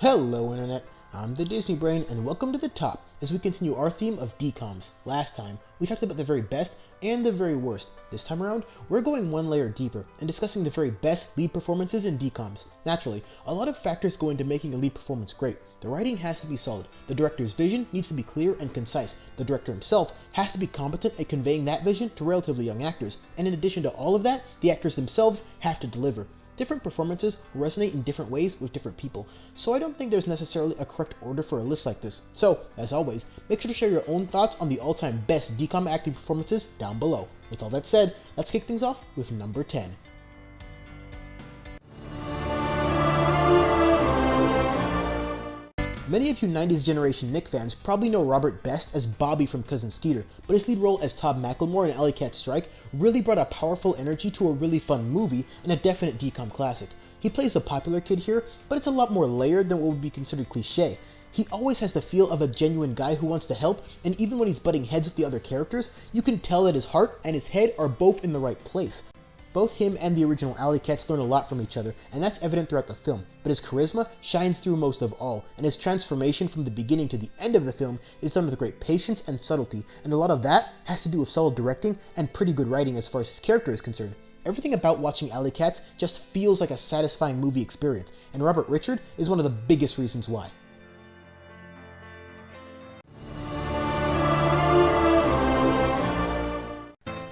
Hello Internet, I'm the Disney Brain and welcome to The Top as we continue our theme of DCOMs. Last time, we talked about the very best and the very worst. This time around, we're going one layer deeper and discussing the very best lead performances in DCOMs. Naturally, a lot of factors go into making a lead performance great. The writing has to be solid, the director's vision needs to be clear and concise, the director himself has to be competent at conveying that vision to relatively young actors, and in addition to all of that, the actors themselves have to deliver. Different performances resonate in different ways with different people, so I don't think there's necessarily a correct order for a list like this. So, as always, make sure to share your own thoughts on the all-time best DCOM acting performances down below. With all that said, let's kick things off with number 10. Many of you 90s generation Nick fans probably know Robert best as Bobby from Cousin Skeeter, but his lead role as Todd McLemore in Alley Cat Strike really brought a powerful energy to a really fun movie and a definite DCOM classic. He plays the popular kid here, but it's a lot more layered than what would be considered cliche. He always has the feel of a genuine guy who wants to help, and even when he's butting heads with the other characters, you can tell that his heart and his head are both in the right place. Both him and the original Alley Cats learn a lot from each other, and that's evident throughout the film, but his charisma shines through most of all, and his transformation from the beginning to the end of the film is done with great patience and subtlety, and a lot of that has to do with solid directing and pretty good writing as far as his character is concerned. Everything about watching Alley Cats just feels like a satisfying movie experience, and Robert Richard is one of the biggest reasons why.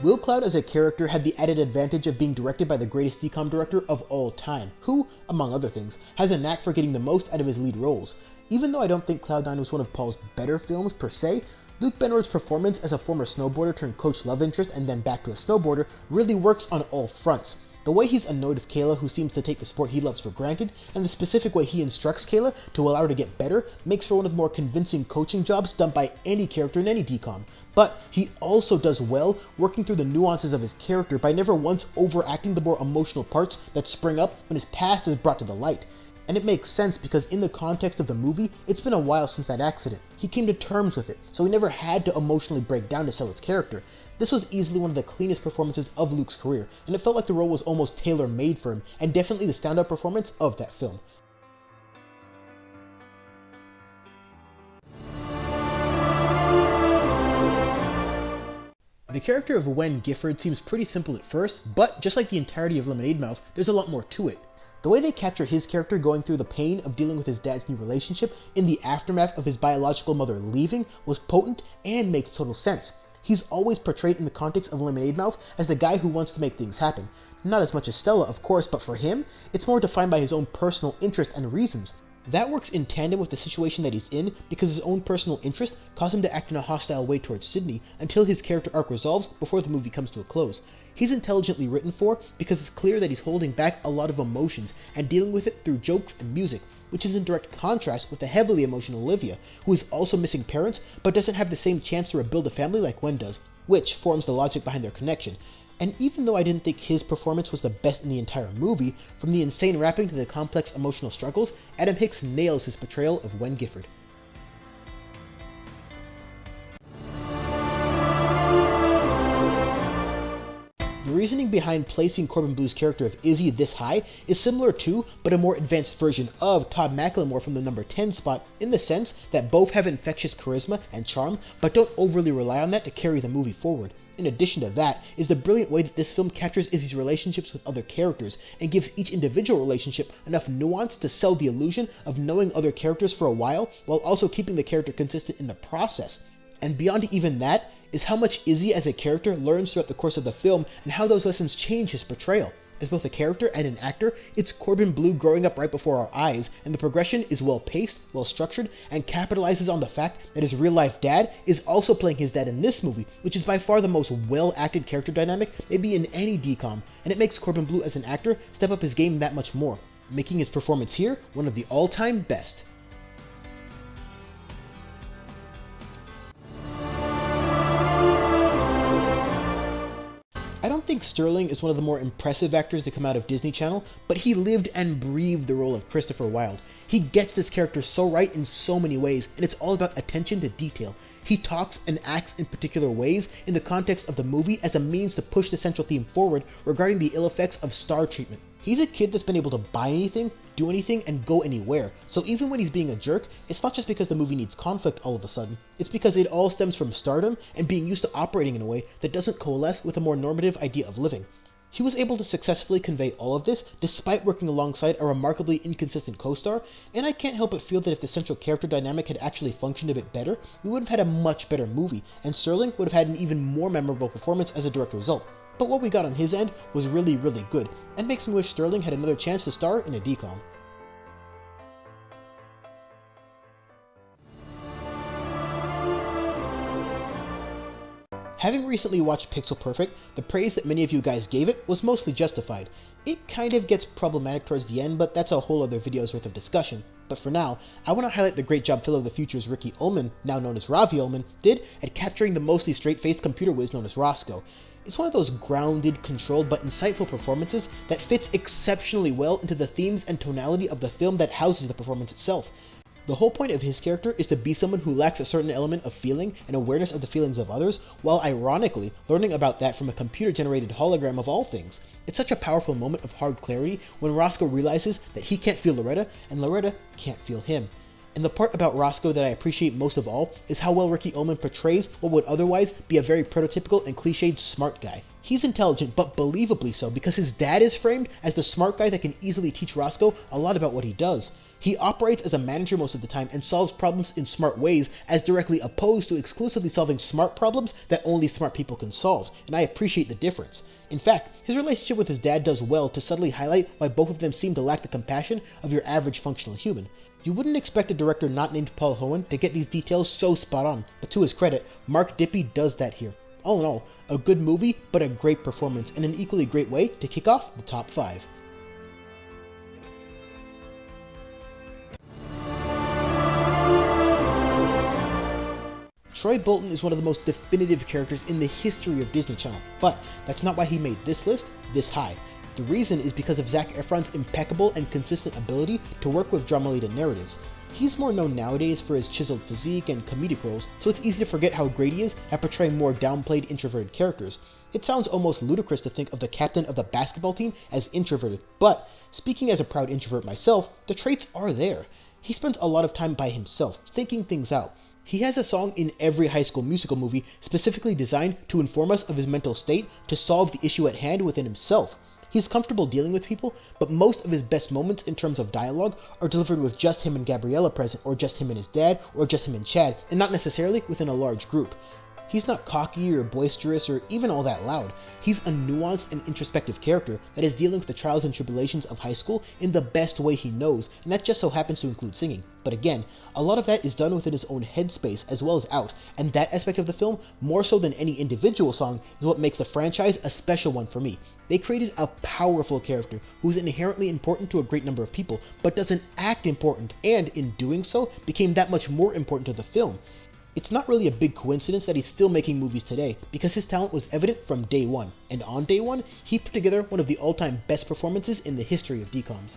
Will Cloud as a character had the added advantage of being directed by the greatest DCOM director of all time, who, among other things, has a knack for getting the most out of his lead roles. Even though I don't think Cloud9 was one of Paul's better films per se, Luke Benward's performance as a former snowboarder turned coach love interest and then back to a snowboarder really works on all fronts. The way he's annoyed with Kayla, who seems to take the sport he loves for granted, and the specific way he instructs Kayla to allow her to get better makes for one of the more convincing coaching jobs done by any character in any DCOM. But he also does well working through the nuances of his character by never once overacting the more emotional parts that spring up when his past is brought to the light. And it makes sense because in the context of the movie, it's been a while since that accident. He came to terms with it, so he never had to emotionally break down to sell his character. This was easily one of the cleanest performances of Luke's career, and it felt like the role was almost tailor-made for him, and definitely the standout performance of that film. The character of Wen Gifford seems pretty simple at first, but just like the entirety of Lemonade Mouth, there's a lot more to it. The way they capture his character going through the pain of dealing with his dad's new relationship in the aftermath of his biological mother leaving was potent and makes total sense. He's always portrayed in the context of Lemonade Mouth as the guy who wants to make things happen. Not as much as Stella, of course, but for him, it's more defined by his own personal interest and reasons. That works in tandem with the situation that he's in because his own personal interest caused him to act in a hostile way towards Sydney until his character arc resolves before the movie comes to a close. He's intelligently written for because it's clear that he's holding back a lot of emotions and dealing with it through jokes and music, which is in direct contrast with the heavily emotional Olivia, who is also missing parents but doesn't have the same chance to rebuild a family like Wen does, which forms the logic behind their connection. And even though I didn't think his performance was the best in the entire movie, from the insane rapping to the complex emotional struggles, Adam Hicks nails his portrayal of Wen Gifford. The reasoning behind placing Corbin Bleu's character of Izzy this high is similar to, but a more advanced version of, Todd McLemore from the number 10 spot, in the sense that both have infectious charisma and charm, but don't overly rely on that to carry the movie forward. In addition to that, is the brilliant way that this film captures Izzy's relationships with other characters, and gives each individual relationship enough nuance to sell the illusion of knowing other characters for a while, while also keeping the character consistent in the process. And beyond even that, is how much Izzy as a character learns throughout the course of the film, and how those lessons change his portrayal. As both a character and an actor, it's Corbin Bleu growing up right before our eyes, and the progression is well paced, well structured, and capitalizes on the fact that his real life dad is also playing his dad in this movie, which is by far the most well acted character dynamic maybe in any DCOM, and it makes Corbin Bleu as an actor step up his game that much more, making his performance here one of the all-time best. I don't think Sterling is one of the more impressive actors to come out of Disney Channel, but he lived and breathed the role of Christopher Wilde. He gets this character so right in so many ways, and it's all about attention to detail. He talks and acts in particular ways in the context of the movie as a means to push the central theme forward regarding the ill effects of star treatment. He's a kid that's been able to buy anything, do anything, and go anywhere, so even when he's being a jerk, it's not just because the movie needs conflict all of a sudden, it's because it all stems from stardom and being used to operating in a way that doesn't coalesce with a more normative idea of living. He was able to successfully convey all of this despite working alongside a remarkably inconsistent co-star, and I can't help but feel that if the central character dynamic had actually functioned a bit better, we would have had a much better movie, and Serling would have had an even more memorable performance as a direct result. But what we got on his end was really, really good, and makes me wish Sterling had another chance to star in a DCOM. Having recently watched Pixel Perfect, the praise that many of you guys gave it was mostly justified. It kind of gets problematic towards the end, but that's a whole other video's worth of discussion. But for now, I want to highlight the great job Phil of the Future's Ricky Ullman, now known as Ravi Ullman, did at capturing the mostly straight-faced computer whiz known as Roscoe. It's one of those grounded, controlled, but insightful performances that fits exceptionally well into the themes and tonality of the film that houses the performance itself. The whole point of his character is to be someone who lacks a certain element of feeling and awareness of the feelings of others, while ironically learning about that from a computer-generated hologram of all things. It's such a powerful moment of hard clarity when Roscoe realizes that he can't feel Loretta, and Loretta can't feel him. And the part about Roscoe that I appreciate most of all is how well Ricky Ullman portrays what would otherwise be a very prototypical and cliched smart guy. He's intelligent, but believably so, because his dad is framed as the smart guy that can easily teach Roscoe a lot about what he does. He operates as a manager most of the time and solves problems in smart ways, as directly opposed to exclusively solving smart problems that only smart people can solve, and I appreciate the difference. In fact, his relationship with his dad does well to subtly highlight why both of them seem to lack the compassion of your average functional human. You wouldn't expect a director not named Paul Hohen to get these details so spot on, but to his credit, Mark Dippy does that here. All in all, a good movie, but a great performance, and an equally great way to kick off the top 5. Troy Bolton is one of the most definitive characters in the history of Disney Channel, but that's not why he made this list this high. The reason is because of Zac Efron's impeccable and consistent ability to work with drama-laden narratives. He's more known nowadays for his chiseled physique and comedic roles, so it's easy to forget how great he is at portraying more downplayed introverted characters. It sounds almost ludicrous to think of the captain of the basketball team as introverted, but speaking as a proud introvert myself, the traits are there. He spends a lot of time by himself, thinking things out. He has a song in every High School Musical movie specifically designed to inform us of his mental state to solve the issue at hand within himself. He's comfortable dealing with people, but most of his best moments in terms of dialogue are delivered with just him and Gabriella present, or just him and his dad, or just him and Chad, and not necessarily within a large group. He's not cocky or boisterous or even all that loud. He's a nuanced and introspective character that is dealing with the trials and tribulations of high school in the best way he knows, and that just so happens to include singing. But again, a lot of that is done within his own headspace as well as out, and that aspect of the film, more so than any individual song, is what makes the franchise a special one for me. They created a powerful character who's inherently important to a great number of people, but doesn't act important, and in doing so, became that much more important to the film. It's not really a big coincidence that he's still making movies today, because his talent was evident from day one, and on day one, he put together one of the all-time best performances in the history of DCOMs.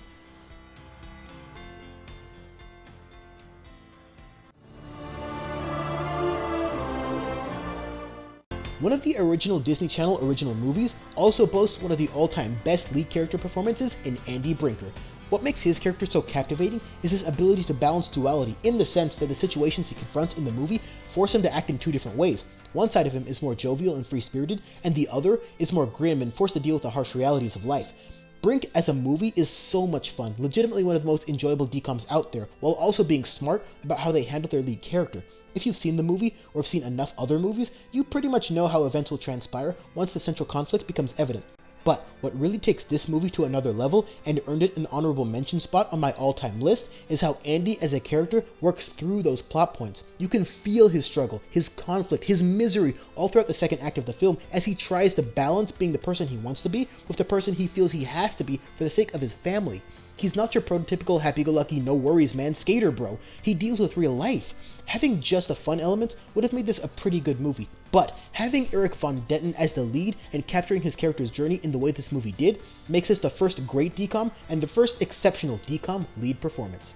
One of the original Disney Channel original movies also boasts one of the all-time best lead character performances in Andy Brinker. What makes his character so captivating is his ability to balance duality, in the sense that the situations he confronts in the movie force him to act in two different ways. One side of him is more jovial and free-spirited, and the other is more grim and forced to deal with the harsh realities of life. Brink as a movie is so much fun, legitimately one of the most enjoyable DCOMs out there, while also being smart about how they handle their lead character. If you've seen the movie, or have seen enough other movies, you pretty much know how events will transpire once the central conflict becomes evident. But what really takes this movie to another level and earned it an honorable mention spot on my all-time list is how Andy as a character works through those plot points. You can feel his struggle, his conflict, his misery all throughout the second act of the film as he tries to balance being the person he wants to be with the person he feels he has to be for the sake of his family. He's not your prototypical happy-go-lucky, no worries man skater bro. He deals with real life. Having just the fun elements would have made this a pretty good movie, but having Erik von Detten as the lead and capturing his character's journey in the way this movie did makes this the first great DCOM and the first exceptional DCOM lead performance.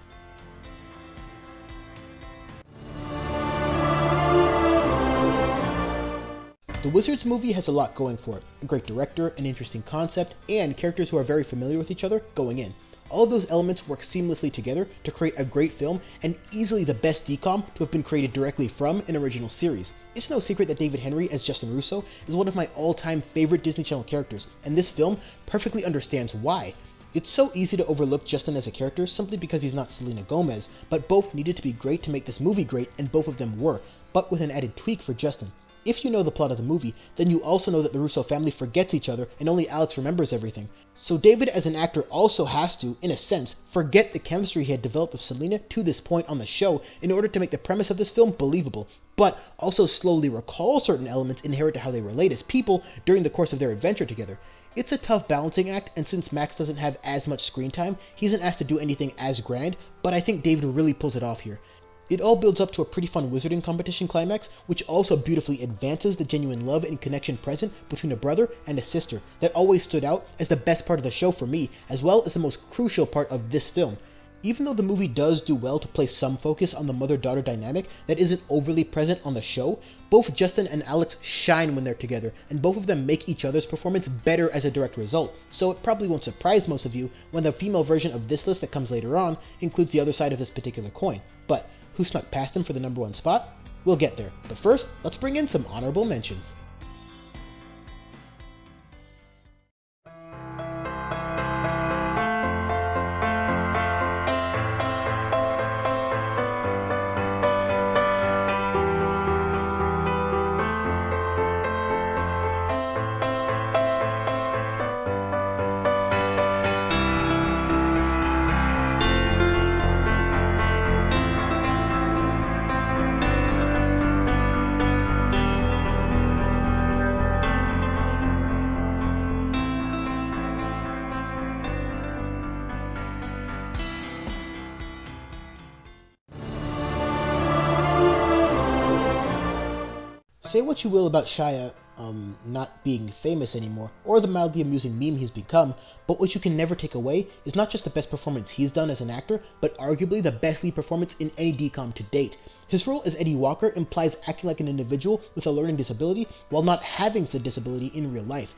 The Wizards movie has a lot going for it. A great director, an interesting concept, and characters who are very familiar with each other going in. All of those elements work seamlessly together to create a great film and easily the best DCOM to have been created directly from an original series. It's no secret that David Henry as Justin Russo is one of my all-time favorite Disney Channel characters, and this film perfectly understands why. It's so easy to overlook Justin as a character simply because he's not Selena Gomez, but both needed to be great to make this movie great, and both of them were, but with an added tweak for Justin. If you know the plot of the movie, then you also know that the Russo family forgets each other and only Alex remembers everything. So David as an actor also has to, in a sense, forget the chemistry he had developed with Selena to this point on the show in order to make the premise of this film believable, but also slowly recall certain elements inherent to how they relate as people during the course of their adventure together. It's a tough balancing act, and since Max doesn't have as much screen time, he isn't asked to do anything as grand, but I think David really pulls it off here. It all builds up to a pretty fun wizarding competition climax, which also beautifully advances the genuine love and connection present between a brother and a sister that always stood out as the best part of the show for me, as well as the most crucial part of this film. Even though the movie does do well to place some focus on the mother-daughter dynamic that isn't overly present on the show, both Justin and Alex shine when they're together, and both of them make each other's performance better as a direct result, so it probably won't surprise most of you when the female version of this list that comes later on includes the other side of this particular coin. But who snuck past him for the number one spot? We'll get there, but first, let's bring in some honorable mentions. Say what you will about Shia, not being famous anymore, or the mildly amusing meme he's become, but what you can never take away is not just the best performance he's done as an actor, but arguably the best lead performance in any DCOM to date. His role as Eddie Walker implies acting like an individual with a learning disability while not having said disability in real life.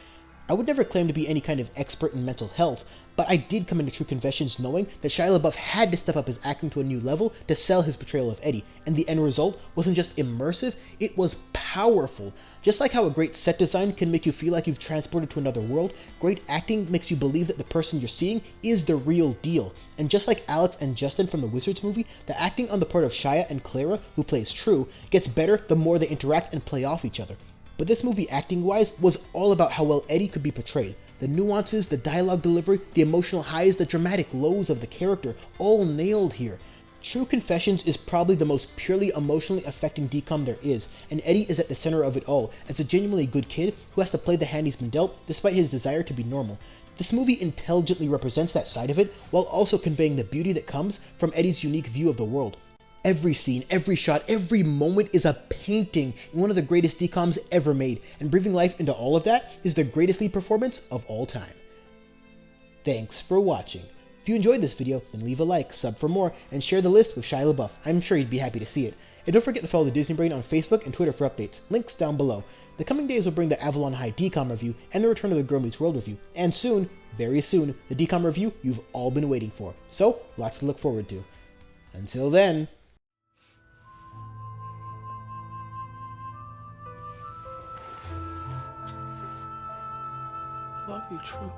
I would never claim to be any kind of expert in mental health, but I did come into True Confessions knowing that Shia LaBeouf had to step up his acting to a new level to sell his portrayal of Eddie, and the end result wasn't just immersive, it was powerful. Just like how a great set design can make you feel like you've transported to another world, great acting makes you believe that the person you're seeing is the real deal. And just like Alex and Justin from the Wizards movie, the acting on the part of Shia and Clara, who plays True, gets better the more they interact and play off each other. But this movie, acting-wise, was all about how well Eddie could be portrayed. The nuances, the dialogue delivery, the emotional highs, the dramatic lows of the character, all nailed here. True Confessions is probably the most purely emotionally affecting DCOM there is, and Eddie is at the center of it all, as a genuinely good kid who has to play the hand he's been dealt, despite his desire to be normal. This movie intelligently represents that side of it, while also conveying the beauty that comes from Eddie's unique view of the world. Every scene, every shot, every moment is a painting in one of the greatest DCOMs ever made, and breathing life into all of that is the greatest lead performance of all time. Thanks for watching. If you enjoyed this video, then leave a like, sub for more, and share the list with Shia LaBeouf. I'm sure he'd be happy to see it. And don't forget to follow the Disney Brain on Facebook and Twitter for updates. Links down below. The coming days will bring the Avalon High DCOM review and the Return of the Girl Meets World review. And soon, very soon, the DCOM review you've all been waiting for. So, lots to look forward to. Until then... Love you, True.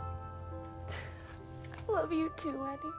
I love you too, Eddie.